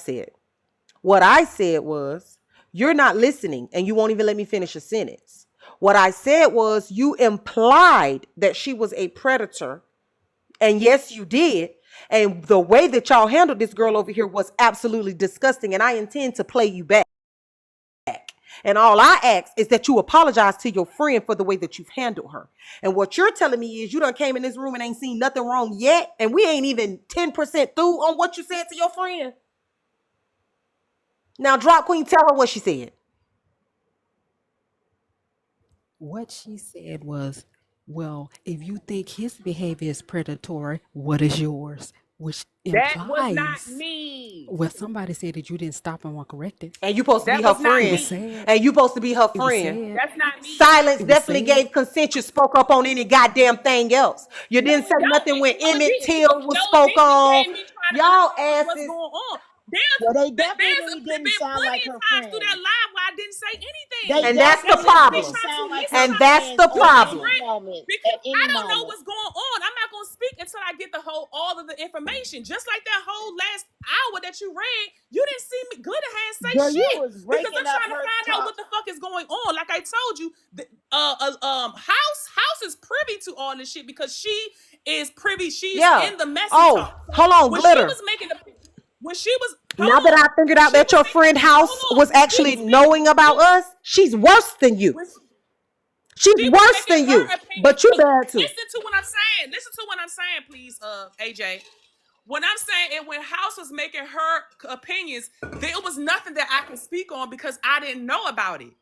said. What I said was, you're not listening and you won't even let me finish a sentence. What I said was, you implied that she was a predator. And yes, you did. And the way that y'all handled this girl over here was absolutely disgusting. And I intend to play you back. And all I ask is that you apologize to your friend for the way that you've handled her. And what you're telling me is you done came in this room and ain't seen nothing wrong yet. And we ain't even 10% through on what you said to your friend. Now, Drop Queen, tell her what she said. What she said was, well, if you think his behavior is predatory, what is yours? Which That was not implies, me. well, somebody said that you didn't stop and want corrected. And you supposed to be That her was not It was friend. me. said. And you supposed to be her It was friend. said. That's not me. Silence It was definitely said. gave consent. You spoke up on any goddamn thing else. You No, didn't say it don't. nothing when No, it Emmett didn't. Till was No, it spoke didn't. It on. gave me trying to Y'all understand what's asses. going on. Well, they There's definitely been didn't sound plenty like of her times through that friends. live where I didn't say anything. They And that's the Because definitely y'all be problem. didn't trying to sound like listen her to And me that's friends the at because any problem. moment. because At I any don't know moment. what's going on. I'm not gonna speak until I get the whole all of the information. Just like that whole last hour that you read, you didn't see me Glitter say Girl, you shit was because breaking I'm up trying to her find out talk. what the fuck is going on. Like I told you, House is privy to all this shit because she is privy. She's Yeah. in the messy Oh, talk. So hold on, when she Glitter. was making the when she was Now that hold on I figured when out she that was your making friend House hold was on when she actually was making knowing about us, she's worse than you. when She's she was worse making than her you. opinion. But you But bad too. listen to what I'm saying. Listen to what I'm saying, please, AJ. When I'm saying it, when House was making her opinions, there was nothing that I could speak on because I didn't know about it.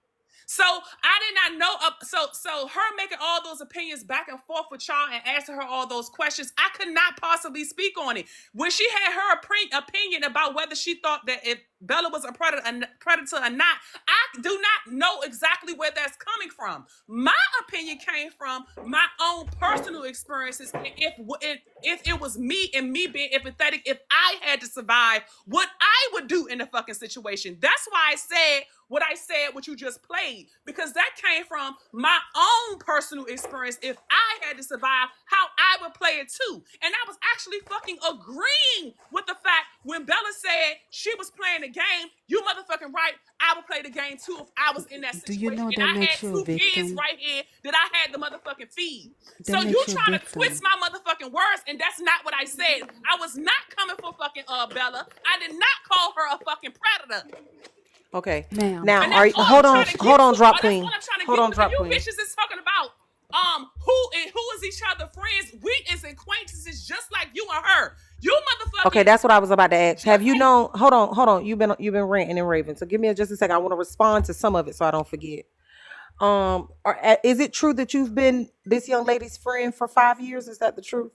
So I did not know. So her making all those opinions back and forth with y'all and asking her all those questions, I could not possibly speak on it. When she had her opinion about whether she thought that if Bella was a predator or not, I do not know exactly where that's coming from. My opinion came from my own personal experiences. If it was me and me being empathetic, if I had to survive, what I would do in a fucking situation. That's why I said what I said, what you just played, because that came from my own personal experience. If I had to survive, how I would play it too. And I was actually fucking agreeing with the fact when Bella said she was playing the game, you motherfucking right, I would play the game too if I was in that Do you situation. know And that I had makes you a 2 kids victim? right here that I had the motherfucking feed. So That you makes you a trying to twist victim. my motherfucking words, and that's not what I said. I was not coming for fucking Bella. I did not call her a fucking predator. Okay. Ma'am. Now, And that's all I'm trying to get hold on, to. Drop That's all Queen. I'm trying to Hold get on, to. And Drop you Queen. bitches is talking about who is each other friends. We is acquaintances just like you and her. You motherfucking Okay, that's what I was about to ask. just Have you like known? Hold on. You've been ranting and raving. So give me just a second. I want to respond to some of it so I don't forget. Is it true that you've been this young lady's friend for 5 years? Is that the truth?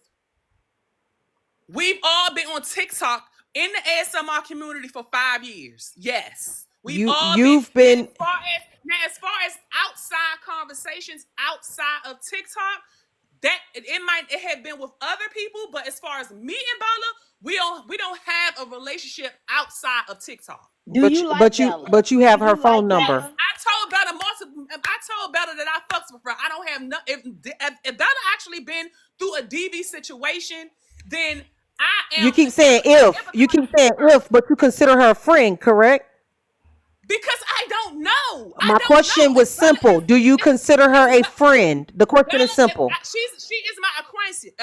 we've all been on TikTok in the ASMR community for 5 years. Yes. We've all been You've been as far as outside conversations outside of TikTok, that it had been with other people, but as far as me and Bella, we don't have a relationship outside of TikTok. Do you like Bella? but you have Do her you like phone Yes, number. Bella? I told Bella that I fucks with her. I don't have no. If Bella actually been through a DV situation, then I You am keep saying if. You keep saying her if, but you consider her a friend, correct? because I don't know. I My don't question know was if Bella simple. Do you consider her a is friend? The question is Bella. simple. She is my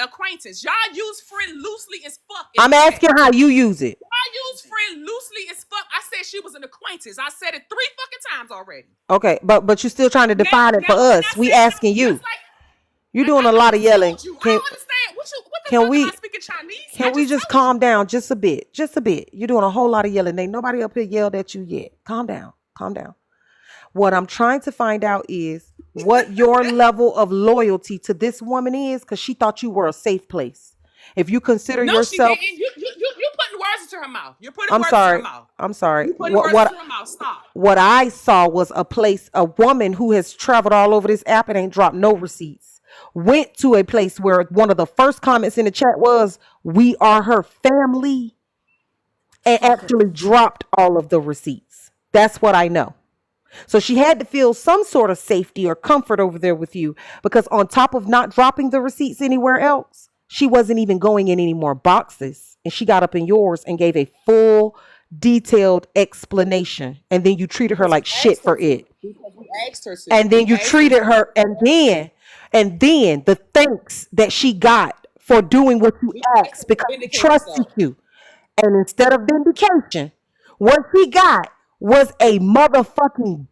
acquaintance. Y'all use friend loosely as fuck in I'm the chat. asking how you use it. I use friend loosely as fuck. I said she was an acquaintance. I said it 3 fucking times already. Okay, but you're still trying to Now, define it for when us. I We said asking you. just like You're doing a lot of I yelling. told you, I don't understand. What the Can fuck am we I speaking Chinese? I can we just just told you. calm down just a bit? Just a bit. You're doing a whole lot of yelling. Ain't nobody up here yelled at you yet. Calm down. Calm down. What I'm trying to find out is what your level of loyalty to this woman is, because she thought you were a safe place. If you consider No, she yourself, didn't. You putting words into her mouth. You're putting I'm words into her sorry. mouth. I'm sorry. You putting words into her mouth. Stop. What I saw was a woman who has traveled all over this app and ain't dropped no receipts. Went to a place where one of the first comments in the chat was, "We are her family," and Okay. actually dropped all of the receipts. That's what I know. So she had to feel some sort of safety or comfort over there with you, because on top of not dropping the receipts anywhere else, she wasn't even going in any more boxes. And she got up in yours and gave a full detailed explanation, and then you treated her Because we like shit asked her for to. it. Because we asked her to. And We then you asked her treated to. her, and then the thanks that she got for doing what you We asked asked her to because she vindicate trusted herself. you. And instead of vindication, what she got was a motherfucking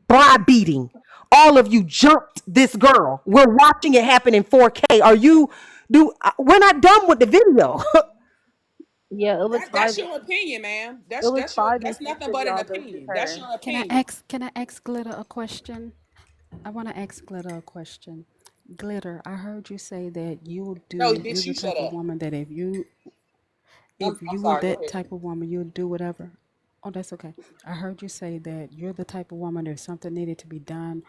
bride beating. All of you jumped this girl. We're watching it happen in 4K. Are you do we're not done with the video. Yeah, it was That's five. your opinion, man. It was five That's instances nothing but an y'all versus opinion. That's her. your Can I opinion. ask? Can I ask Glitter a question? I want to ask Glitter a question. Glitter, I heard you say that No, you're bitch, the you shut type of up. woman that if I'm you were sorry. Go that ahead. type of woman, you'd do whatever. Oh, that's okay. I heard you say that you're the type of woman if something needed to be done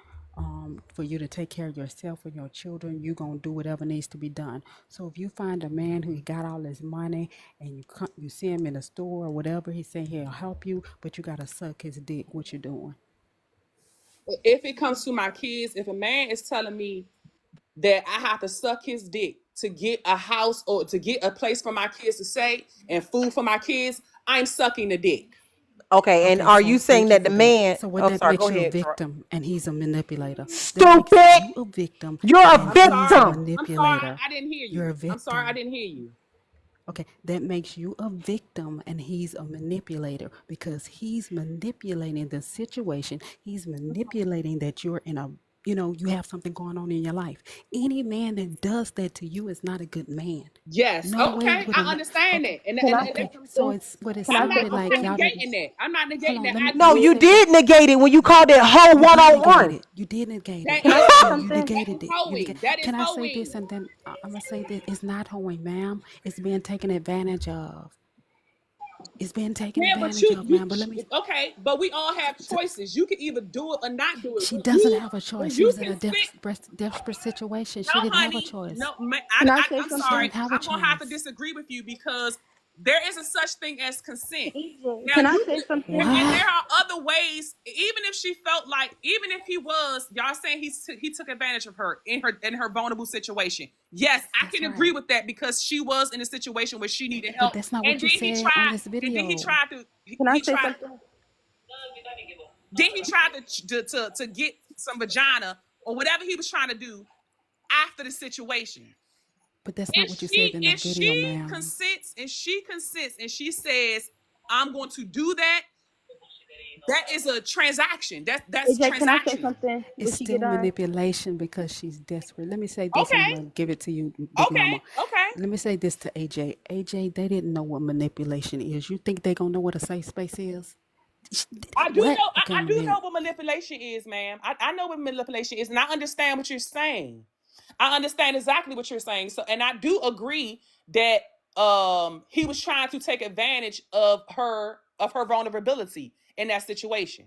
for you to take care of yourself and your children, you're going to do whatever needs to be done. So if you find a man who got all his money and you see him in a store or whatever, he's saying he'll help you, but you got to suck his dick, what you doing? If it comes to my kids, if a man is telling me that I have to suck his dick to get a house or to get a place for my kids to stay and food for my kids, I'm sucking the dick. Okay, and Okay, are you so saying thank you that the for that. man So what I'm that sorry, go makes you a ahead, victim and he's a manipulator. That makes Stupid! you a victim You're a and I'm he's a sorry. victim. I'm sorry. manipulator. I didn't hear You're you. a I'm sorry. I victim. didn't hear you. Okay, that makes you a victim and he's a manipulator because he's manipulating the situation. He's manipulating that you're in a, you have something going on in your life. Any man that does that to you is not a good man. Yes. No way Okay. would I a, understand okay, that. And, Can and, I and say okay, that's, so something? it's, what it Can I say sounded I'm like something? not y'all didn't, negating that. I'm not hold negating on, that. I let No, me do. you say did something. negate it when you called it whole You one did on negate one. it. You did negate That it. Can I is say You something? that is negated it. You hoeing. negate. That is Can I say this hoeing. and then I'm gonna say that it's not hoeing, ma'am. It's being taken advantage of. It's being taken Yeah, but advantage of, ma'am. But let me. okay, but we all have choices. You can either do it or not do it. She doesn't have a choice. When She you was in can a sit. desperate situation. No, She didn't have a honey. choice. No, Can I say I'm She sorry. something? didn't have a I'm gonna have to choice. disagree with you because there is a such thing as consent. EJ, Now can I you say something? and What? there are other ways. Even if she felt like, even if he was, y'all saying he took advantage of her in her vulnerable situation. Yes, I That's can agree right. with that because she was in a situation where she needed But help, that's not and what you then he said on tried. this And then he video. tried to. Can I He say tried. something? Then he tried to get some vagina or whatever he was trying to do after the situation. But that's not what you said in the If video, she ma'am. consents and she says I'm going to do that, that is a transaction. That's AJ, can I say transactional. something It's when she get still done? manipulation because she's desperate. Let me say this and I'm Okay, going to give it to you, Big okay, Mama. okay. Let me say this to AJ. AJ, they didn't know what manipulation is. You think they're going to know what a safe space is? I do What? know. Okay, I do then. know what manipulation is, ma'am. I know what manipulation is, and I understand what you're saying. I understand exactly what you're saying. So, and I do agree that he was trying to take advantage of her vulnerability in that situation.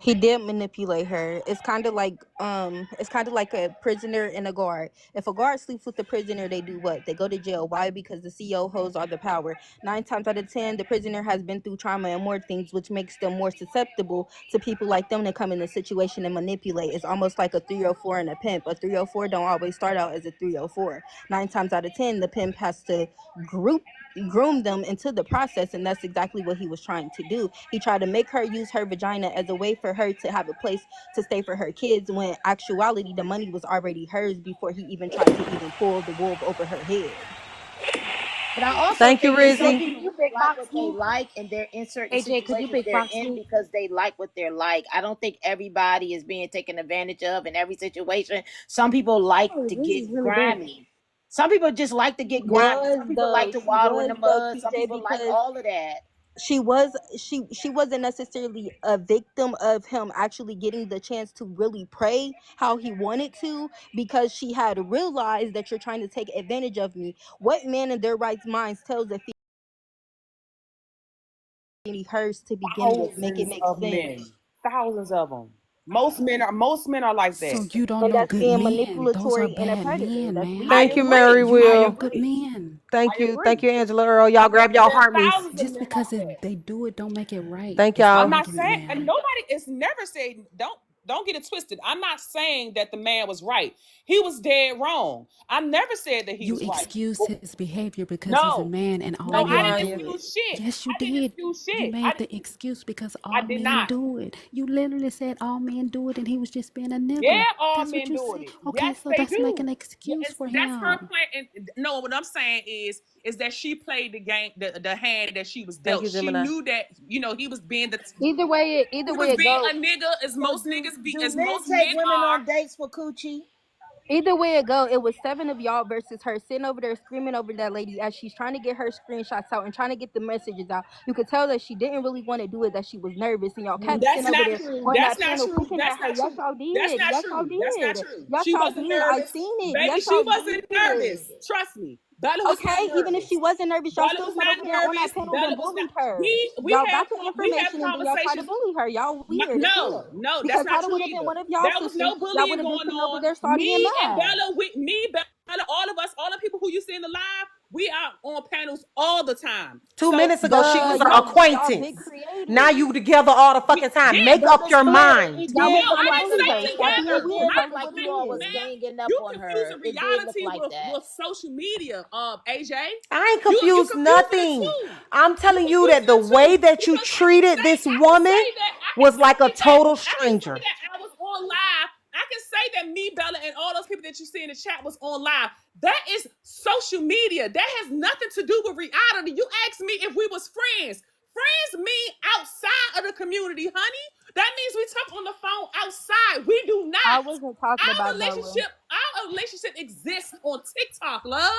He did manipulate her. It's kind of like a prisoner and a guard. If a guard sleeps with the prisoner, they do what? They go to jail. Why? Because the CEO holds all the power. 9 times out of 10, the prisoner has been through trauma and more things, which makes them more susceptible to people like them to come in a situation and manipulate. It's almost like a 304 and a pimp. A 304 don't always start out as a 304. 9 times out of 10, the pimp has to group groom them into the process, and that's exactly what he was trying to do. He tried to make her use her vagina as a way for her to have a place to stay for her kids, when actuality the money was already hers before he even tried to even pull the wool over her head. But I also Thank you, think that some Rizzy. people like what they like and they're in certain AJ, could you situations big they're box in me? because they like what they're like. I don't think everybody is being taken advantage of in every situation. Some people like Oh, to this is get really big. grimy. Some people just like to get grimy. Was Some people like though, to she waddle in was the though, mud. Some TJ, people like because all of that. she wasn't necessarily a victim of him actually getting the chance to really pray how he wanted to, because she had realized that you're trying to take advantage of me. What man in their right minds tells a female hers to begin with? Make it Thousands make of sense. men, thousands of them. Most men are like So that. you don't And know that's good being men. Those are manipulatory and a bad predator. men, That's I ma'am. Thank leaving. you, Mary agree. You I don't know Will. good agree. men. Thank I you. Thank agree. you, Angela Earl. Y'all grab y'all There are heart me's. thousands of Just men because like that. they do it don't make it right. Thank It's I'm y'all. not argument, saying, and man. nobody is never saying don't. don't get it twisted. I'm not saying that the man was right. He was dead wrong. I never said that he You was right. excused his behavior because he's a No, man and all no, No, you I men didn't aren't. do it. excuse shit. Yes, you I didn't did. excuse You shit. made the excuse because I all did men not. do it. You literally said all men do it and he was just being a nigga. Yeah, all That's what men you doing said. it. Okay, Yes, so they that's make do. an excuse Yes, for that's her him. plan. And no, what I'm saying is that she played the game, the hand that she was Thank dealt. you, She Gemini. knew that he was being Either he way was it being go. a nigga, as So most niggas be, do as men most take men women are. on dates for coochie? Either way it go, it was 7 of y'all versus her sitting over there screaming over that lady as she's trying to get her screenshots out and trying to get the messages out. You could tell that she didn't really want to do it, that she was nervous, and y'all kept That's sitting over not there true. on That's that not panel true. picking That's at her. not Yes, true. y'all That's did. not Yes, y'all true. That's not did. true. Yes, She y'all wasn't did. I nervous, seen it. baby. Yes, She y'all wasn't nervous. did. Trust me. Bella was not Okay, even if she nervous. wasn't nervous, y'all Bella still was sat not over there on that nervous. panel and Bella was not. bullied her. We Y'all have got the we have information and then y'all tried to conversations. bully her. Y'all weird as No, hell. no, that's Because not had it true would have been either. one of y'all There was sisters, no y'all bullying would have been going sitting over on. there salty and Me and mad. Bella, Bella, all of us, all the people who you see in the live, we are on panels all the time. 2 minutes ago, she Duh, was her y'all been acquaintance. Now creative. you together all the fucking time. Yeah, Make But up let's your clear it. mind. It Y'all no, was did trying I look to like didn't a bully say her. thing. Stop being together. It weird. did Call My look it like what you it all is. was man, ganging up you on her. confusing It did look reality like that. with social media, AJ. I ain't You confused confusing the nothing. two. I'm You telling you that confusing the the way two that you because treated this woman I can was like a say that total I can say stranger. that I was on live. I can say that me, Bella, and all those people that you see in the chat was on live. That is social media. That has nothing to do with reality. You asked me if we was friends. Friends mean outside of the community, honey. That means we talk on the phone outside. We do I not. wasn't talking about Bella. Our relationship exists on TikTok, love.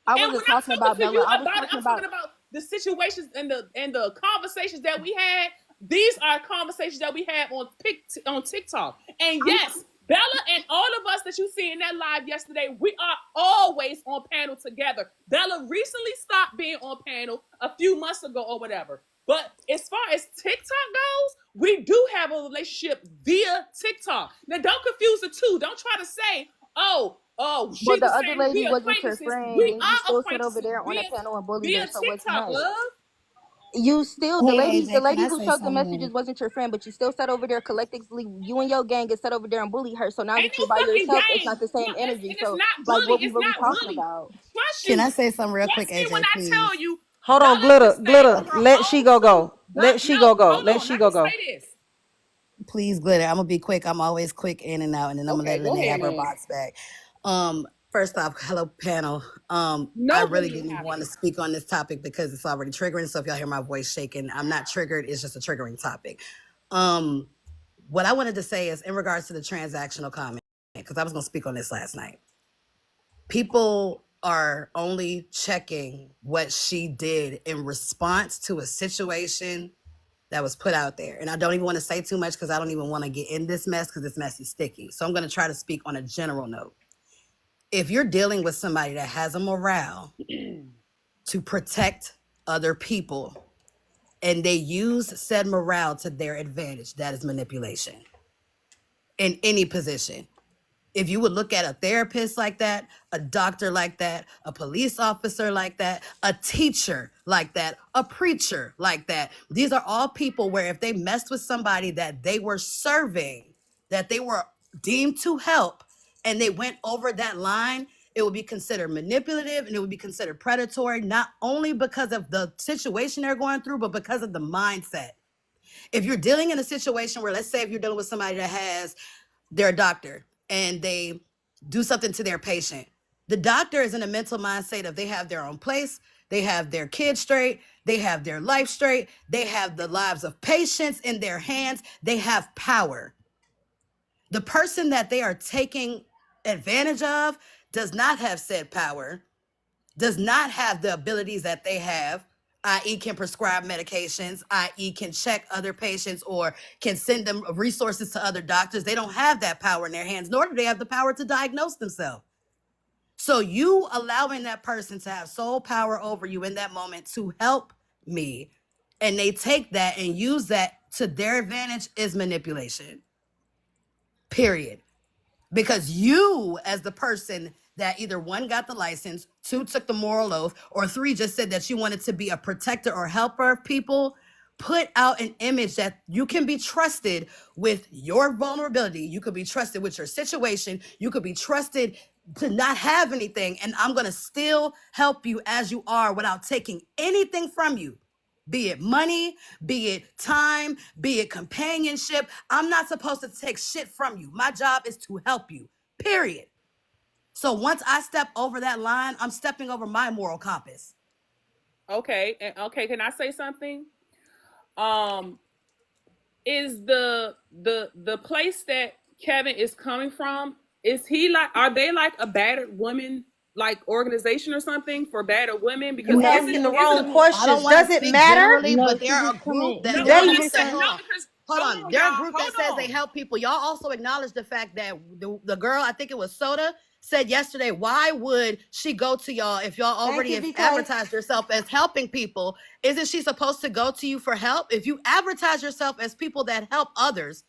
I And when wasn't I'm talking talking about to Bella. you I was about it, talking I'm talking about. about the situations and the conversations that we had. These are conversations that we had on TikTok. And yes, Bella and all of us that you see in that live yesterday, we are always on panel together. Bella recently stopped being on panel a few months ago or whatever. But as far as TikTok goes, we do have a relationship via TikTok. Now, don't confuse the two. Don't try to say, But she the was other saying lady we wasn't your acquaintances. friend, We and you are still sat over acquaintances there on a via panel and bullied via her. So what's TikTok, next? love. You still Hey the AJ, can lady I who say showed the something? messages wasn't your friend, but you still sat over there collectively. You and your gang and sat over there and bullied her. So now Ain't that you're no by fucking yourself, it's not game. the No, same energy. and it's So not like, bully. what we It's really not talking bully. about? Trust Can I you. say something real quick, Trust me when AJ, I tell please? you, Hold on, Bella can glitter, say glitter. on her Let she own go truth. go. But Let she no, go go. hold Let on. she Let me go go. say this. Please, glitter. I'm gonna be quick. I'm always quick in and out, and then I'm gonna Okay, let go Lene ahead, have her man. box back. First off, hello panel. I No really bullying didn't even want to happened. speak on this topic because it's already triggering. So if y'all hear my voice shaking, I'm not triggered. It's just a triggering topic. What I wanted to say is in regards to the transactional comment, because I was gonna speak on this last night. People are only checking what she did in response to a situation that was put out there. And I don't even want to say too much because I don't even want to get in this mess because this mess is sticky. So I'm going to try to speak on a general note. If you're dealing with somebody that has a morale to protect other people and they use said morale to their advantage, that is manipulation in any position. If you would look at a therapist like that, a doctor like that, a police officer like that, a teacher like that, a preacher like that, these are all people where if they messed with somebody that they were serving, that they were deemed to help, and they went over that line, it would be considered manipulative and it would be considered predatory, not only because of the situation they're going through, but because of the mindset. If you're dealing in a situation where, let's say, if you're dealing with somebody that has, they're a doctor and they do something to their patient, the doctor is in a mental mindset of they have their own place, they have their kids straight, they have their life straight, they have the lives of patients in their hands, they have power. The person that they are taking advantage of does not have said power, does not have the abilities that they have, i.e., can prescribe medications, i.e., can check other patients or can send them resources to other doctors. They don't have that power in their hands, nor do they have the power to diagnose themselves. So you allowing that person to have sole power over you in that moment to help me, and they take that and use that to their advantage is manipulation. Period. Because you, as the person that either one got the license, two took the moral oath, or three just said that you wanted to be a protector or helper of people, Put out an image that you can be trusted with your vulnerability. You could be trusted with your situation. You could be trusted to not have anything. And I'm going to still help you as you are without taking anything from you. Be it money, be it time, be it companionship. I'm not supposed to take shit from you. My job is to help you, period. So once I step over that line, I'm stepping over my moral compass. Okay, okay. Can I say something? Um, is the place that Kevin is coming from? Is he like? Are they like a battered woman like organization or something for battered women? Because You No, isn't he asking the just wrong isn't coming. I don't questions. want to Does it speak matter? generally, No, but she they're a just group coming. that no? He they're I'm a only group just that saying referring. hold no on. because Hold hold on. on, They're a y'all. group that says they Hold on. help people. Y'all also acknowledge the fact that the girl, I think it was Soda, said yesterday, why would she go to y'all if y'all Thank already you, have VK. advertised yourself as helping people? Isn't she supposed to go to you for help? If you advertise yourself as people that help others,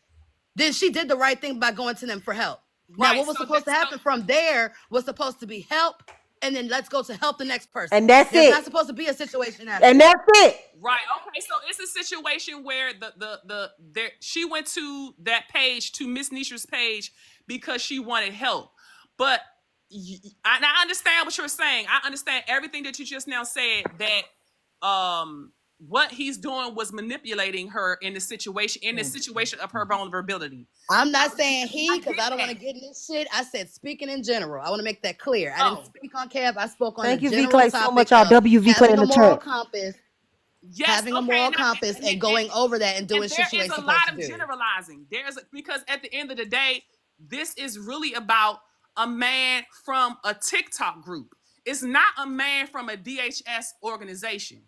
then she did the right thing by going to them for help. Now, Right. what was supposed to happen from there was supposed to be help, and then let's go to help the next person. And that's There's not it. supposed to be a situation And after. that's it. right. Okay. So it's a situation where the there she went to that page to Miss Nisha's page because she wanted help, but I understand what you're saying. I understand everything that you just now said. That what he's doing was manipulating her in the situation of her vulnerability. I'm I, not saying he I because get I don't want that. to get in this shit. I said speaking in general. I want to make that clear. I didn't Oh, speak on Kev. I spoke on the Thank you, V general Clay, so much. topic Y'all of WV Clay having in a the moral chat. compass, yes. having a Okay. moral compass, and going over that and doing and shit there you is ain't a supposed lot to of do. generalizing. Because at the end of the day, this is really about a man from a TikTok group. It's not a man from a DHS organization.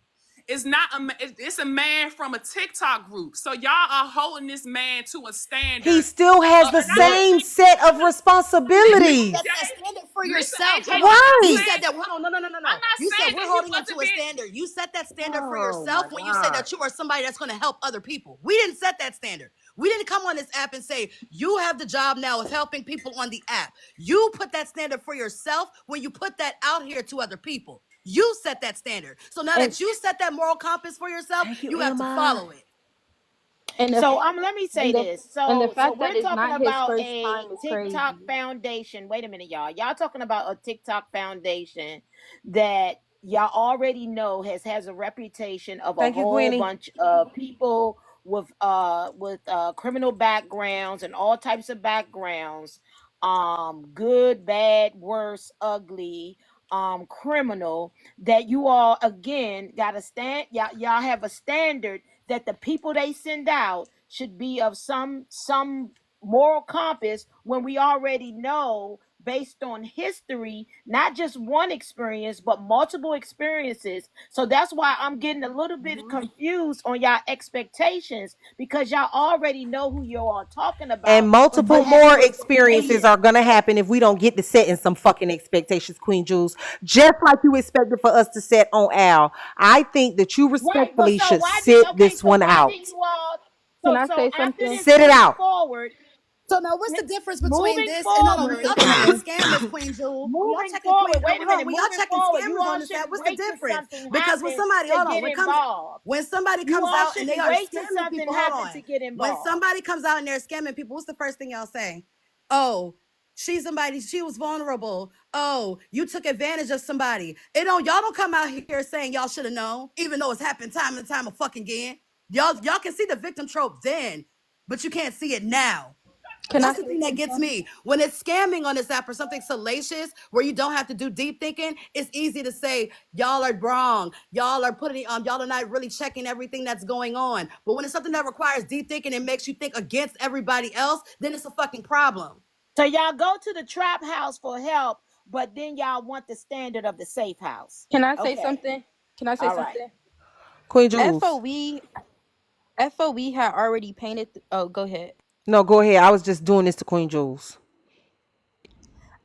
It's not it's a man from a TikTok group. So y'all are holding this man to a He standard. still has the And I'm not same saying set of You responsibilities. set that AJ, standard for listen, yourself. AJ, Hold on. I'm not You Right. said saying that. Hold on. No, no, no, no, I'm no. not You said saying we're that he holding him to wasn't a being. standard. You set that standard for Oh yourself my when you said God. that you are somebody that's going to help other people. We didn't set that standard. We didn't come on this app and say, you have the job now of helping people on the app. You put that standard for yourself when you put that out here to other people. You set that standard. So now And that you set that moral compass for yourself, Thank you, you have to MI. follow it. and the So let me say and the this. and the So fact that we're it's talking not his about first a time is TikTok crazy. foundation. Wait a minute, y'all. Y'all talking about a TikTok foundation that y'all already know has a reputation of a Thank you, whole Queenie. bunch of people with criminal backgrounds and all types of backgrounds, good, bad, worse, ugly, criminal, that you all again got to stand, y'all have a standard that the people they send out should be of some moral compass, when we already know, based on history, not just one experience but multiple experiences. So that's why I'm getting a little bit confused on y'all expectations, because y'all already know who you are talking And about. multiple But have more you experiences expectations? are gonna happen if we don't get to set in some fucking expectations, Queen Jules. Just like you expected for us to set on Al. I think that you Right, but respectfully so should why did sit okay, this so one why didn't out. you all, Can I so say after something? this Sit it moving out. forward, So now what's the difference between moving this and hold on, when forward, y'all checking scammers, Queen Jewel, when y'all moving checking forward, Queen, wait a hold on, minute, when y'all moving checking forward, you scammers all on this app, shouldn't what's the wait till difference? something Because when happens somebody, to hold on, get involved. when somebody You comes all out and they shouldn't are wait till scamming something people, hold happens on. to get When involved. somebody comes out and they're scamming people, what's the first thing y'all say? Oh, she's somebody, she was vulnerable. Oh, you took advantage of somebody. Y'all don't come out here saying y'all should have known, even though it's happened time and time fucking again. Y'all can see the victim trope then, but you can't see it now. Can I That's the say thing that gets something? me. When it's scamming on this app or something salacious where you don't have to do deep thinking, it's easy to say, y'all are wrong. Y'all are not really checking everything that's going on. But when it's something that requires deep thinking and makes you think against everybody else, then it's a fucking problem. So y'all go to the trap house for help, but then y'all want the standard of the safe house. Can I say Okay. something? Can I say All right. something? Queen Jules. FOE had already painted. Oh, go ahead. No, go ahead. I was just doing this to Queen Jules.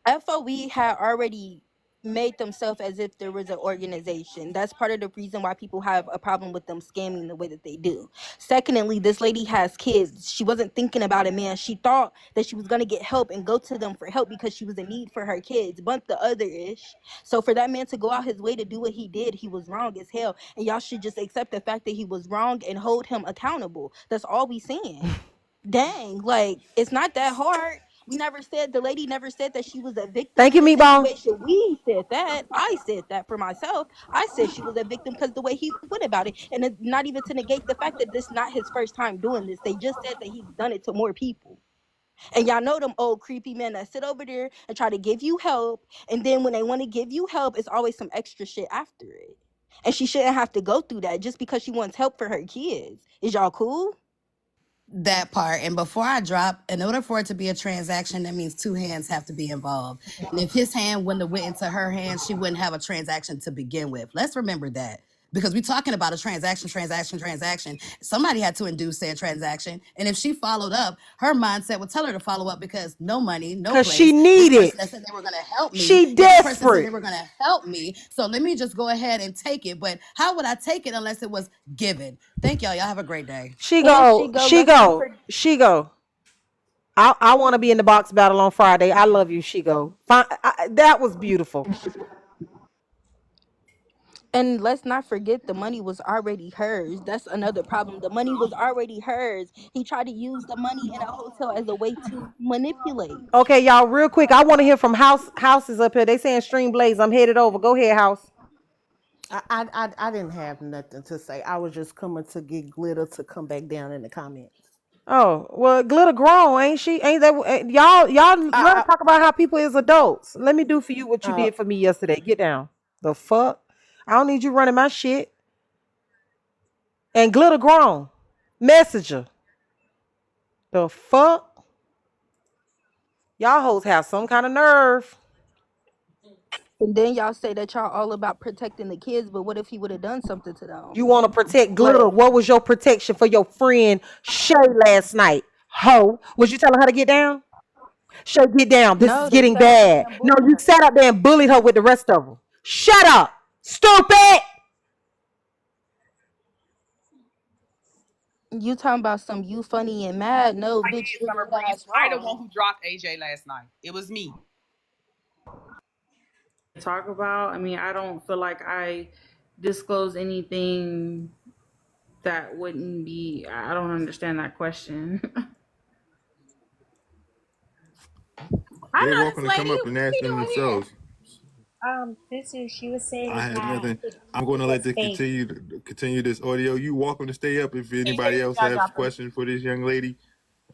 FOE had already made themselves as if there was an organization. That's part of the reason why people have a problem with them scamming the way that they do. Secondly, this lady has kids. She wasn't thinking about a man. She thought that she was going to get help and go to them for help because she was in need for her kids, but the other ish. So for that man to go out his way to do what he did, he was wrong as hell. And y'all should just accept the fact that he was wrong and hold him accountable. That's all we saying. Dang, like it's not that hard. We never said, the lady never said that she was a victim Thank in you, the Meatball. situation. We said that. I said that for myself. I said she was a victim because the way he went about it, and it's not even to negate the fact that this not his first time doing this. They just said that he's done it to more people. And y'all know them old creepy men that sit over there and try to give you help, and then when they want to give you help, it's always some extra shit after it. And she shouldn't have to go through that just because she wants help for her kids. Is y'all cool? That part. And before I drop, in order for it to be a transaction, that means two hands have to be involved. And if his hand wouldn't have went into her hand, she wouldn't have a transaction to begin with. Let's remember that. Because we're talking about a transaction. Somebody had to induce said transaction. And if she followed up, her mindset would tell her to follow up because no money, no Cause she place. This need person it. that said they were going to help me. She Yeah, this person said they desperate. were going to help me. So let me just go ahead and take it. But how would I take it unless it was given? Thank y'all. Y'all have a great day. She And she go. go, She let's not go. forget. She go. I want to be in the box battle on Friday. I love you. She go. That was beautiful. And let's not forget the money was already hers. That's another problem. The money was already hers. He tried to use the money in a hotel as a way to manipulate. Okay, y'all, real quick. I want to hear from houses up here. They saying Stream Blaze. I'm headed over. Go ahead, House. I didn't have nothing to say. I was just coming to get Glitter to come back down in the comments. Oh, well, Glitter grown, ain't she? Ain't that y'all let us I, talk about how people is adults. Let me do for you what I, you did for me yesterday. Get down. The fuck? I don't need you running my shit. And Glitter grown. Messenger. The fuck? Y'all hoes have some kind of nerve. And then y'all say that y'all all about protecting the kids, but what if he would have done something to You them? want to protect Glitter. Like, What was your protection for your friend Shae last night? Ho. Was you telling her to get down? Shae, get down. This is no, they getting sat up there bad. and No, bullied you her. sat up there and bullied her with the rest of them. Shut up. Stupid. You talking about some you funny and mad? No, I bitch, did, you're Summer dead Breeze. ass I the one wrong. who dropped AJ last night. It was me. Talk about. I mean, I don't feel like I disclose anything that wouldn't be. I don't understand that question. I They're know welcome this to come lady. up and What's ask she them doing here? themselves. Sister, she was I saying have that nothing. the I'm DV going to let was this fake. continue this audio. You welcome to stay up if Can you hear anybody me, else Jaw has Dropper? questions for this young lady.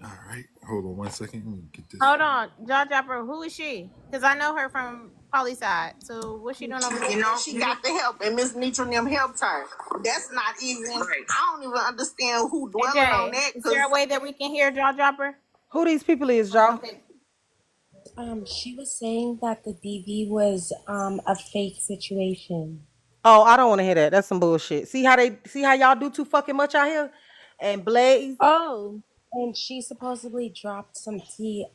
All right, hold on one second. Let me get this. Hold on, Jaw Dropper. Who is she? Because I know her from Polly side. So what's she doing over there? You know, she got the help, and Miss Nitram them helped her. That's not even. Right. I don't even understand who dwelling on AJ, that is there a because way that we can hear Jaw Dropper? Who these people is, y'all? Okay. she was saying that the DV was a fake situation. Oh, I don't want to hear that. That's some bullshit. See how y'all do too fucking much out here? And Blaze. Oh, And she supposedly dropped some tea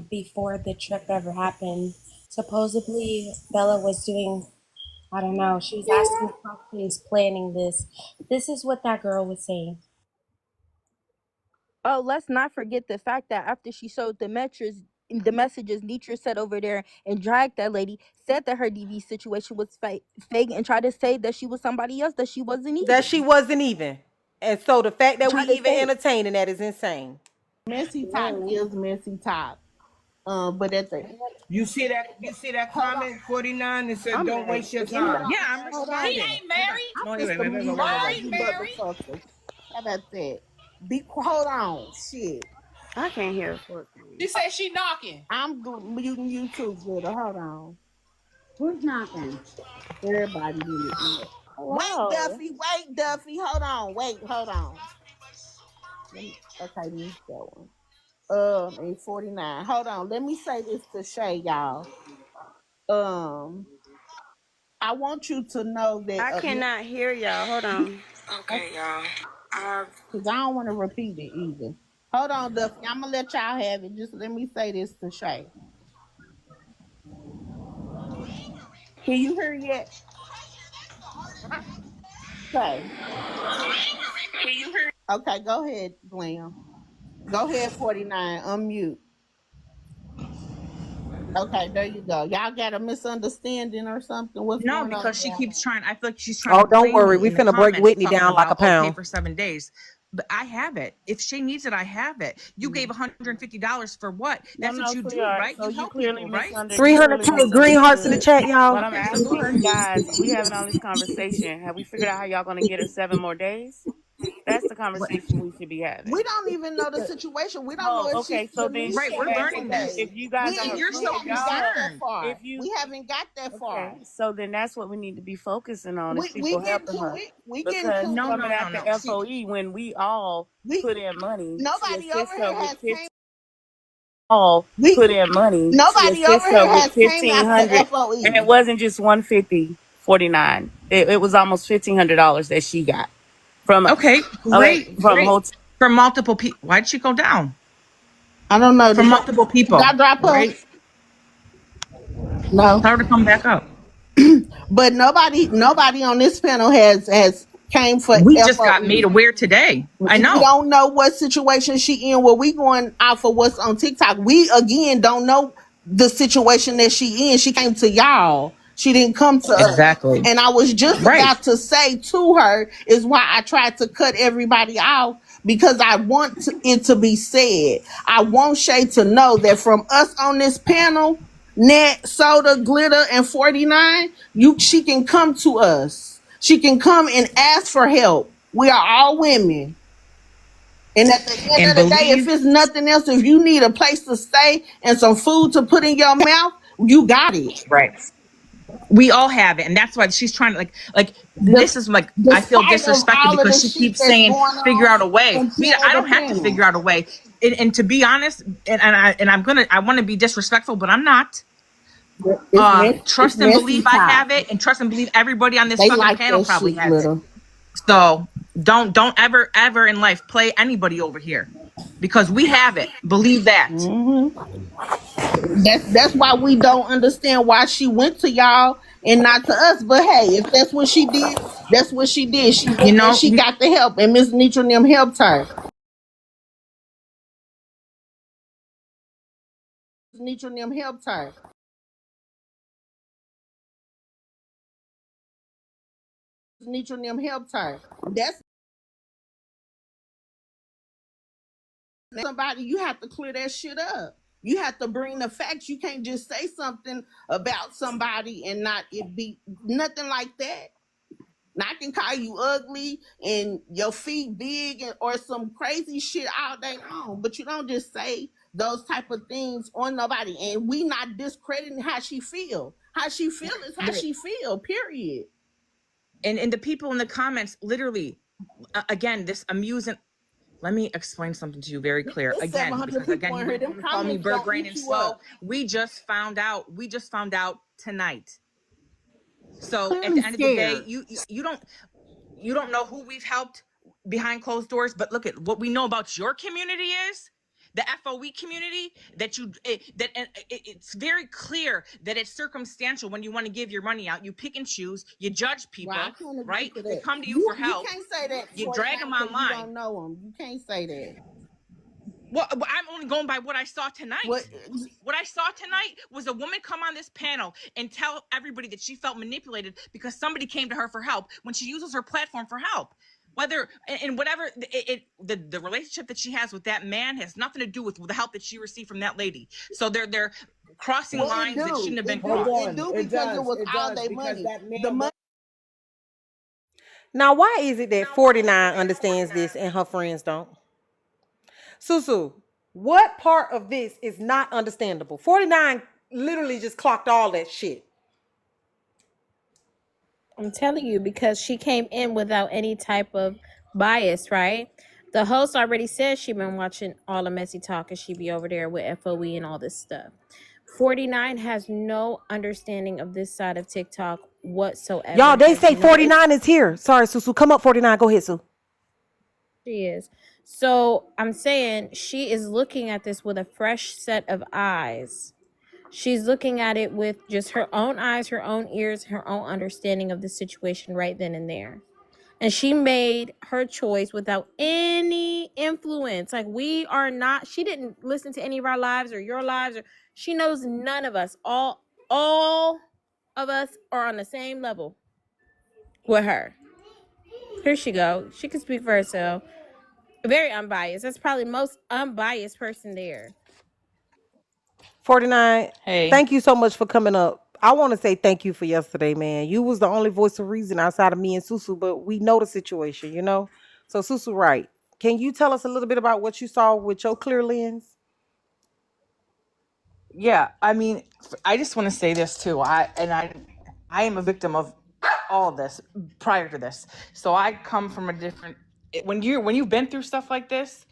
before the trip ever happened. Supposedly Bella was doing, I don't know, she was asking questions, planning this. This is what that girl was saying. oh, let's not forget the fact that after she showed the messages Nitra said over there and dragged that lady, said that her DV situation was fake and tried to say that she was somebody else that she wasn't That she even. wasn't even. And so the fact that we Tried to even say, entertaining that is insane. Messy talk is messy talk. But at the end, You see that hold on. comment 49 that said I'm don't married. waste your Hold time. Yeah, on. I'm Hold He on. ain't married. I'm No, wait, just wait, gonna wait, wait, mute wait, wait, all Why of wait. ain't you married? motherfuckers. How about that? Hold on. Shit. I can't hear a fuck She thing. said she knocking. I'm muting you too, Glitter. Hold on. Who's knocking? Everybody muted me. Wait, Hello. Duffy. Wait, Duffy. Hold on. Wait, hold on. Okay, mute that one. 8:49. Hold on. Let me say this to Shay, y'all. Um, I want you to know that I cannot hear y'all. Hold on. okay, y'all. Because I don't want to repeat it either. Hold on, Duffy. I'm gonna let y'all have it. Just let me say this to Shay. Can you hear yet? Okay. Okay, go ahead, Glam. Go ahead, 49. Unmute. Okay, there you go. Y'all got a misunderstanding or something? What's No, going on, because she y'all? keeps trying. I feel like she's trying Oh, to don't play worry. me We in the finna break comments, Whitney talking down like a about pay pound. for 7 days. But I have it. If she needs it, I have it. You gave $150 for what? No, That's what no, you do, sweetheart. right? So You you help clearly people, right? 300K green hearts in the misunderstood. chat, What y'all. I'm Okay, so go asking ahead. you guys, we having all this conversation. Have we figured out how y'all gonna get her 7 more days? That's the What? conversation we should be having. We don't even know the situation. We don't know Oh, if she okay. So still then needs Right, we're 7 more learning this. if days. you guys And are you're We so if haven't y'all got are that concerned. far. if you We haven't got that okay, far. so then that's what we need to be focusing on is We people getting helping to her. it. We getting Because to No, it. no, coming no, after no. She FOE when we all we put in money to nobody over assist her here with has 15 came all we put in money to nobody over assist her here with has came after 1,500 and it FOE. wasn't just 150.49. It was almost $1,500 that she got from us. Okay, Okay, great, from great. hotel. From multiple people. Why'd she go down? I don't know. From multiple Did I people, drop her? right? No. Tell her to come back up. But nobody on this panel has came for We just got made FOE. aware today. I We know. don't know what situation she in. Well, we going off of what's on TikTok. We again don't know the situation that she in. She came to y'all. She didn't come to us. Exactly. And I was just Right. about to say to her is why I tried to cut everybody off because I want it to be said. I want Shae to know that from us on this panel, Net, Soda, Glitter, and 49, she can come to us. She can come and ask for help. We are all women. And at the end And of the day, if believe, it's nothing else, if you need a place to stay and some food to put in your mouth, you got it. right. We all have it. And that's why she's trying to like this is like I feel Despite of disrespected all of the because she shit keeps that's saying going figure on out a way. I until the don't have to panel. figure out a way. And to be honest, I want to be disrespectful, but I'm not. It's Trust and believe messy I top. have it, and trust and believe everybody on this They fucking like panel that probably shit, has it. Glitter. So don't ever in life play anybody over here. Because we have it. Believe that. That's why we don't understand why she went to y'all and not to us. But hey, if that's what she did, that's what she did. She You went and know, she got the help, and Miss Nitra and them helped her. Nitra and them helped her. Nitra and them helped her. That's somebody you have to clear that shit up. You have to bring the facts. You can't just say something about somebody and not it be nothing like that. Now, I can call you ugly and your feet big or some crazy shit all day long, but you don't just say those type of things on nobody. And we not discrediting how she feel. How she feel is how right. she feel. Period. And the people in the comments literally again this amusing. Let me explain something to you very clear It's again, 700 because again, people you in here. Them want to call me comments bird gonna brain eat and you slow. up. We just found out tonight. So at Clearly the end of the day, scared. you don't know who we've helped behind closed doors, but look at what we know about your community is the FOE community that it's very clear that it's circumstantial when you want to give your money out. You pick and choose, you judge Well, I people, can't agree right? to They that. come to you for You help, can't say that you 49 drag them because you online. don't know them. You can't say that. Well, I'm only going by what I saw What tonight. What I saw tonight was a woman come on this panel and tell everybody that she felt manipulated because somebody came to her for help when she uses her platform for help. Whether and whatever the relationship that she has with that man has nothing to do with the help that she received from that lady. So they're crossing well it lines that do. shouldn't have been Hold crossed. on. It do because it was all their because money. that The man. money Now, why is it that 49 understands this and her friends don't? Susu, what part of this is not understandable? 49 literally just clocked all that shit. I'm telling you because she came in without any type of bias, right? The host already said she been watching all the messy talk and she be over there with FOE and all this stuff. 49 has no understanding of this side of TikTok Y'all, whatsoever. they Has say no 49 is here. Sorry, Susu. Come up, 49. Go ahead, Sue. she is. So I'm saying she is looking at this with a fresh set of eyes. She's looking at it with just her own eyes, her own ears, her own understanding of the situation right then and there. And she made her choice without any influence. Like, we are not, she didn't listen to any of our lives or your lives, or she knows none of us. All of us are on the same level with her. Here she go. She can speak for herself. Very unbiased. That's probably the most unbiased person there. 49, Hey. thank you so much for coming up. I want to say thank you for yesterday, man. You was the only voice of reason outside of me and Susu, but we know the situation, you know? So, Susu, right. Can you tell us a little bit about what you saw with your clear lens? Yeah, I mean, I just want to say this too. I am a victim of all of this prior to this. So I come from a different. When you've been through stuff like this,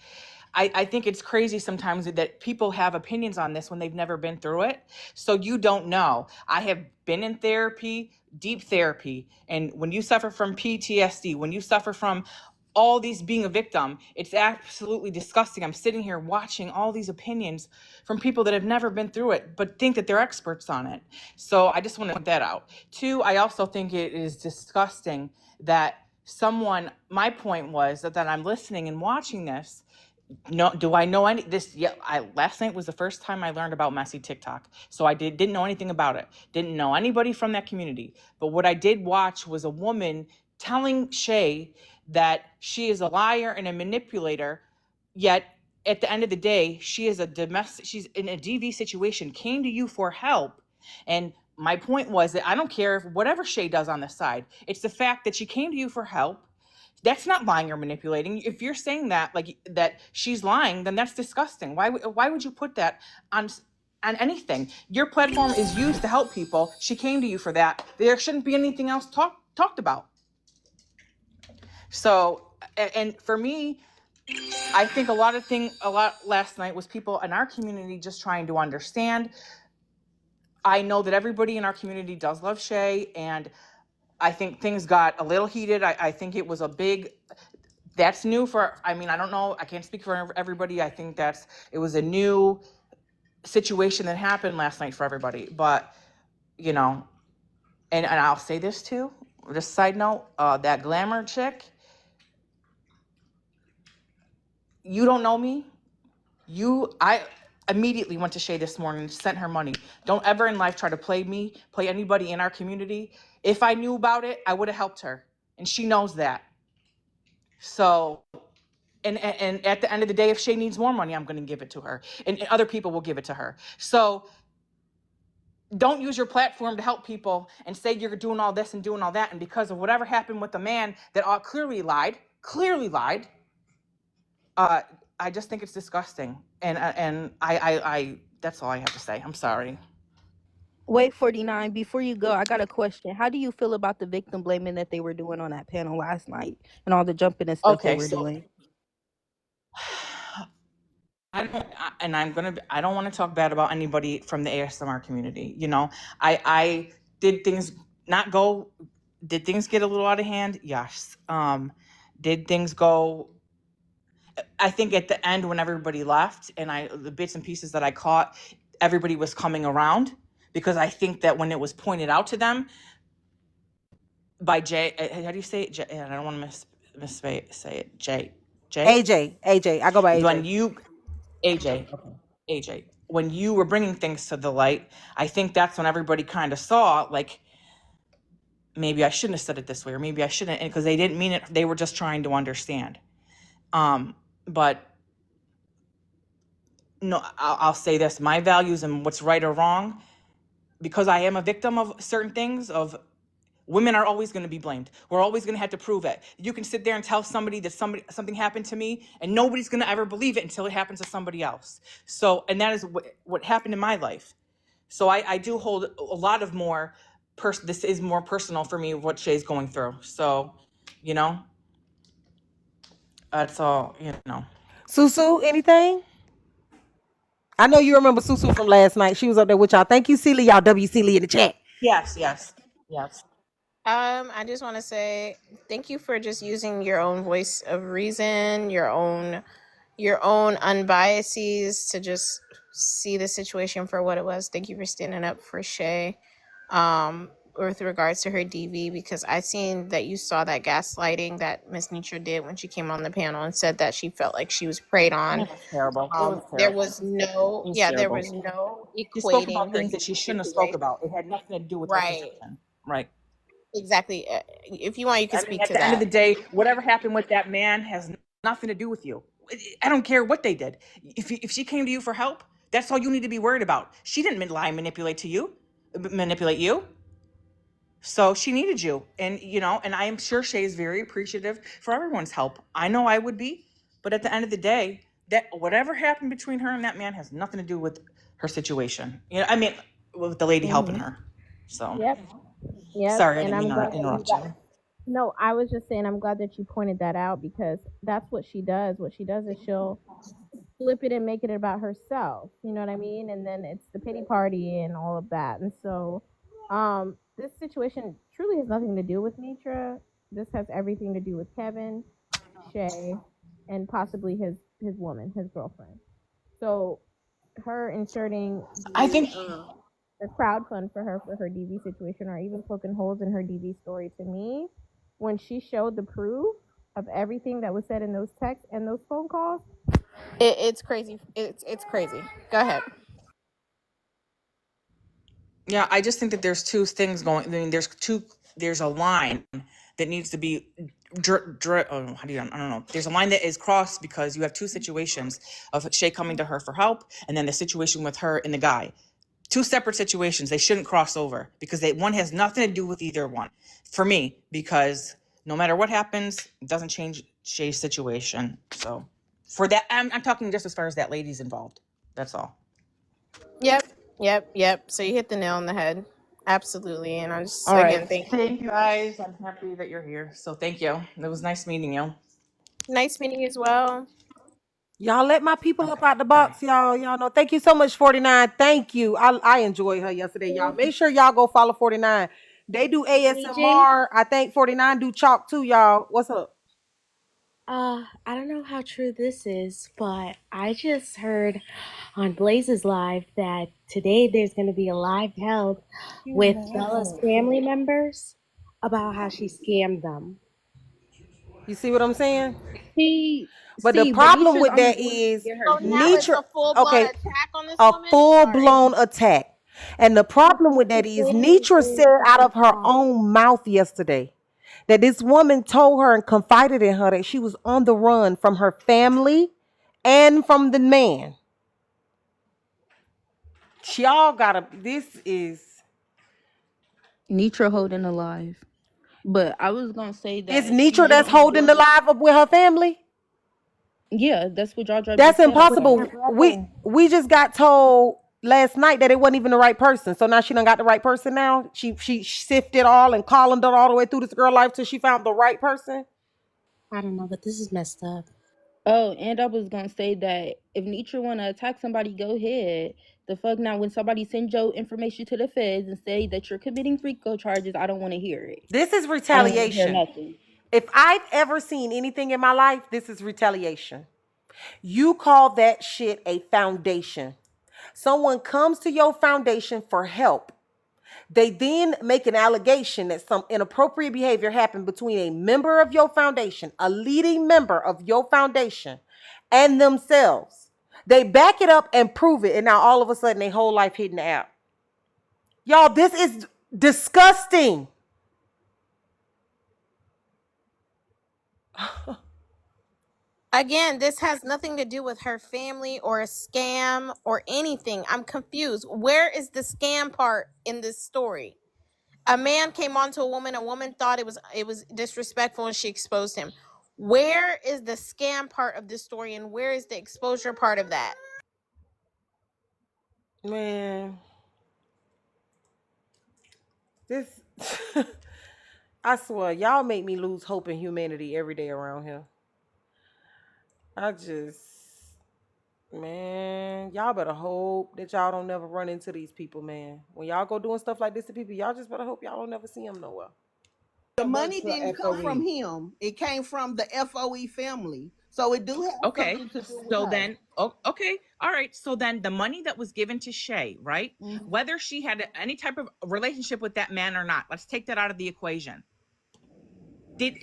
I think it's crazy sometimes that people have opinions on this when they've never been through it. So you don't know. I have been in therapy, deep therapy, and when you suffer from PTSD, when you suffer from all these being a victim, it's absolutely disgusting. I'm sitting here watching all these opinions from people that have never been through it but think that they're experts on it. So I just want to point that out. Two, I also think it is disgusting that someone, my point was that I'm listening and watching this. No, do I know any this? Yeah, I last night was the first time I learned about messy TikTok. So I didn't know anything about it. Didn't know anybody from that community. But what I did watch was a woman telling Shae that she is a liar and a manipulator, yet at the end of the day, she is a domestic, she's in a DV situation, came to you for help. And my point was that I don't care if whatever Shae does on the side, it's the fact that she came to you for help. That's not lying or manipulating. If you're saying that, like that she's lying, then that's disgusting. Why would you put that on anything? Your platform is used to help people. She came to you for that. There shouldn't be anything else talked about. So, and for me, I think a lot last night was people in our community just trying to understand. I know that everybody in our community does love Shae, and I think things got a little heated. I think it was a big, that's new for, I mean, I don't know, I can't speak for everybody. I think it was a new situation that happened last night for everybody. But, you know, and I'll say this too, just a side note, that glamour chick, you don't know me. I immediately went to Shae this morning, sent her money. Don't ever in life try to play me, play anybody in our community. If I knew about it, I would have helped her. And she knows that. So, and at the end of the day, if Shae needs more money, I'm going to give it to her, and other people will give it to her. So don't use your platform to help people and say you're doing all this and doing all that, and because of whatever happened with the man that clearly lied, I just think it's disgusting, and I that's all I have to say. I'm sorry. Wait, 49, before you go, I got a question. How do you feel about the victim blaming that they were doing on that panel last night and all the jumping and stuff they Okay, were so doing? I don't want to talk bad about anybody from the ASMR community. You know, I did things not go. Did things get a little out of hand? Yes. Did things go? I think at the end when everybody left and the bits and pieces that I caught, everybody was coming around, because I think that when it was pointed out to them by Jay, how do you say it? Jay, I don't want to say it. Jay. AJ. I go by When AJ. you AJ, okay. AJ, when you were bringing things to the light, I think that's when everybody kind of saw, like, maybe I shouldn't have said it this way, or maybe I shouldn't, because they didn't mean it. They were just trying to understand. But no, I'll say this: my values and what's right or wrong, because I am a victim of certain things. Of women are always going to be blamed. We're always going to have to prove it. You can sit there and tell somebody that something happened to me, and nobody's going to ever believe it until it happens to somebody else. So, and that is what happened in my life. So I do hold a lot of more. This is more personal for me, what Shay's going through. So, you know, that's all. You know. Susu, anything? I know you remember Susu from last night. She was up there with y'all. Thank you, Celia. Y'all W Celia in the chat. Yes, yes, yes. I just want to say thank you for just using your own voice of reason, your own unbiases to just see the situation for what it was. Thank you for standing up for Shae. With regards to her DV, because I seen that you saw that gaslighting that Miss Nitra did when she came on the panel and said that she felt like she was preyed on. It was terrible. It was There terrible. was no, It was yeah, there terrible. was no She spoke equating about her things that she DV shouldn't have spoke situation. about. It had nothing to do with her Right. position. Right. Exactly. If you want, you can I mean, speak at to the end of that. the day, whatever happened with that man has nothing to do with you. I don't care what they did. If she came to you for help, that's all you need to be worried about. She didn't lie and manipulate you. So she needed you. And, and I am sure Shae is very appreciative for everyone's help. I know I would be. But at the end of the day, that whatever happened between her and that man has nothing to do with her situation. I mean, with the lady helping her. So, Yep. Yep. sorry, I And didn't mean I'm glad to that you interrupt got. you. No, I was just saying I'm glad that you pointed that out because that's what she does. What she does is she'll flip it and make it about herself. You know what I mean? And then it's the pity party and all of that. And so, this situation truly has nothing to do with Nitra. This has everything to do with Kevin, Shae, and possibly his woman, his girlfriend. So, her inserting I think the crowd fund for her DV situation, or even poking holes in her DV story, to me, when she showed the proof of everything that was said in those texts and those phone calls, it's crazy. It's crazy. Go ahead. Yeah, I just think that there's two things going. I mean, there's a line that needs to be, how do you, I don't know. There's a line that is crossed because you have two situations of Shae coming to her for help, and then the situation with her and the guy. Two separate situations. They shouldn't cross over because one has nothing to do with either one. For me, because no matter what happens, it doesn't change Shae's situation. So, for that, I'm talking just as far as that lady's involved. That's all. Yep. So you hit the nail on the head. Absolutely. And I just, All right. again, thank you. Thank you guys. I'm happy that you're here. So thank you. It was nice meeting you. Nice meeting you as well. Y'all let my people up out the Bye. box, y'all. Y'all know. Thank you so much, 49. Thank you. I enjoyed her yesterday, y'all. Make sure y'all go follow 49. They do AJ, ASMR. I think 49 do chalk too, y'all. What's up? I don't know how true this is, but I just heard on Blaze's live that today there's going to be a live held with Bella's family members about how she scammed them. You see what I'm saying? See, But the see, but problem Nisha's with only that doing it to is get her So now views. it's Nitra, a full blown okay, attack on this a woman. full Sorry. blown attack. And the problem with that The is family Nitra said out is of her own mouth yesterday that this woman told her and confided in her that she was on the run from her family and from the man. Y'all gotta, this is, Nitra holding alive. But I was gonna say it's that she Nitra just that's be holding the doing. live up with her family. Yeah, that's what Jar Jar That's just said. I with heard her her. impossible. We brother. we just got told last night that it wasn't even the right person. So now she done got the right person now. She sifted all and columned it all the way through this girl life till she found the right person. I don't know, but this is messed up. Oh, and I was gonna say that if Nitra wanna attack somebody, go ahead. The fuck now, when somebody sends your information to the feds and say that you're committing RICO charges, I don't want to hear it. This is I don't want to hear retaliation. nothing. If I've ever seen anything in my life, this is retaliation. You call that shit a foundation. Someone comes to your foundation for help. They then make an allegation that some inappropriate behavior happened between a member of your foundation, a leading member of your foundation, and themselves. They back it up and prove it, and now all of a sudden, their whole life hidden the app. Y'all, this is disgusting. Again, this has nothing to do with her family or a scam or anything. I'm confused. Where is the scam part in this story? A man came on to a woman thought it was disrespectful and she exposed him. Where is the scam part of this story and where is the exposure part of that? Man, this, I swear, y'all make me lose hope in humanity every day around here. I just, man, y'all better hope that y'all don't never run into these people, man. When y'all go doing stuff like this to people, y'all just better hope y'all don't never see them nowhere. The money didn't come from him. It came from the FOE family. So it do have Okay. something to do with So her. then, oh, okay. All right. So then the money that was given to Shae, right? Mhm. Whether she had any type of relationship with that man or not, let's take that out of the equation.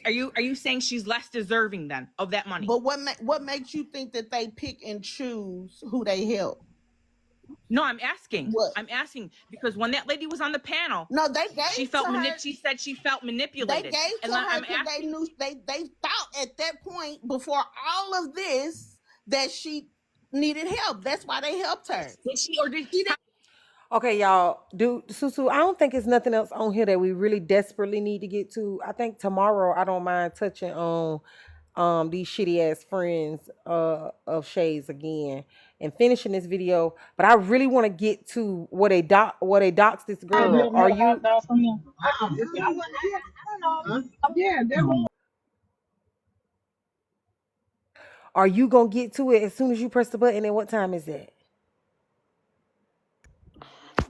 Are you saying she's less deserving then of that money? But what makes you think that they pick and choose who they help? No, I'm asking. What? I'm asking because when that lady was on the panel, No, they gave she to felt her. She said she felt They manipulated, gave and to her I'm because they asking. knew they thought at that point before all of this that she needed help. That's why they helped her. Did she or did She didn't. Okay, y'all. Susu, I don't think it's nothing else on here that we really desperately need to get to. I think tomorrow I don't mind touching on these shitty ass friends of Shay's again and finishing this video. But I really want to get to what they dox this girl. Are you gonna get to it as soon as you press the button? And what time is that?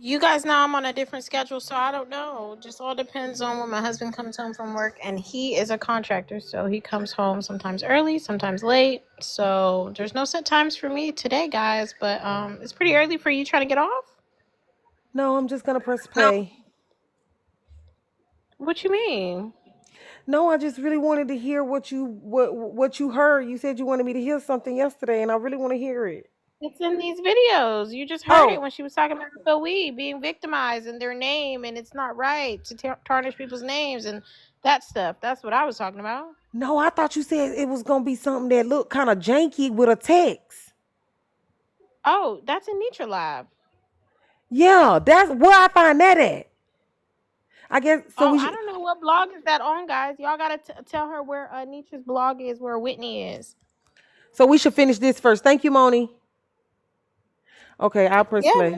You guys know I'm on a different schedule, so I don't know. Just all depends on when my husband comes home from work, and he is a contractor, so he comes home sometimes early, sometimes late. So there's no set times for me today, guys. But it's pretty early for you trying to get off. No, I'm just gonna press play. What you mean? No, I just really wanted to hear what you heard. You said you wanted me to hear something yesterday, and I really want to hear it. It's in these videos. You just heard it Oh, when she was talking about Phil Wee being victimized and their name, and it's not right to tarnish people's names and that stuff. That's what I was talking about. no, I thought you said it was gonna be something that looked kind of janky with a text. Oh, that's in Nitra Lab. Yeah, that's where I find that at. I guess so. Oh, We I should. don't know what blog is that on, guys. Y'all gotta tell her where Nitra's blog is, where Whitney is. So we should finish this first. Thank you, Moni. Okay, I'll press Yeah, play.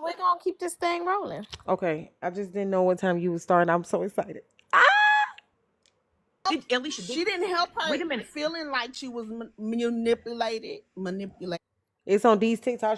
we're gonna keep this thing rolling. Okay, I just didn't know what time you were starting. I'm so excited. Did Alicia? She didn't help her. Wait a minute. Feeling like she was manipulated. It's on these TikTok